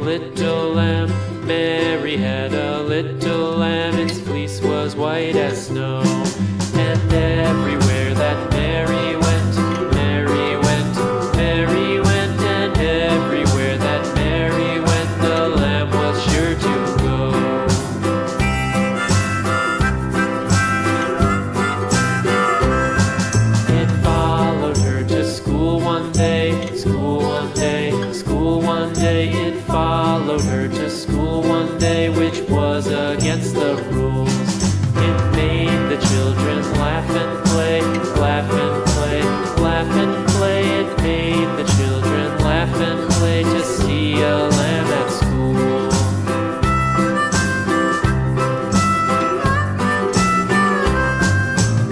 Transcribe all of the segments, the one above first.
little lamb. Mary had a little lamb, its fleece was white as snow. And everywhere that Mary went, Mary went, Mary went, and everywhere that Mary went, the lamb was sure to go. It followed her to school one day, school one day, school one day. It followed her to school one day, which was against the rules. It made the children laugh and play, laugh and play, laugh and play. It made the children laugh and play to see a lamb at school.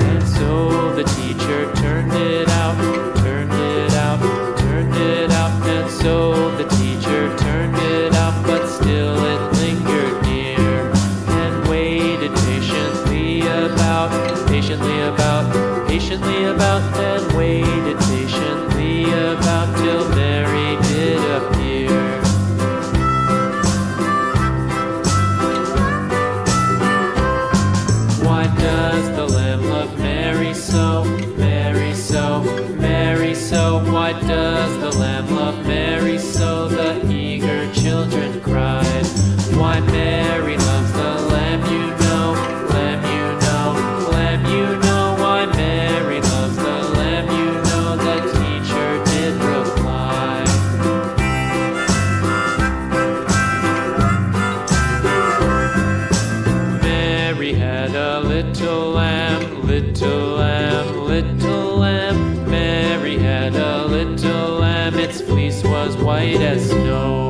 And so the teacher turned it out, turned it out, turned it out. And so the teacher turned it out, but still it lingered near and waited patiently about, patiently about, and waited patiently about till Mary did appear. Why does the lamb love Mary so, Mary so, Mary so? Why does the lamb love Mary so? The eager children cried. Why Mary loves the lamb, you know, lamb, you know, lamb, you know. Why Mary loves the lamb, you know, the teacher did reply. Mary had a little lamb, little lamb, little lamb. Mary had a little lamb, its fleece was white as snow.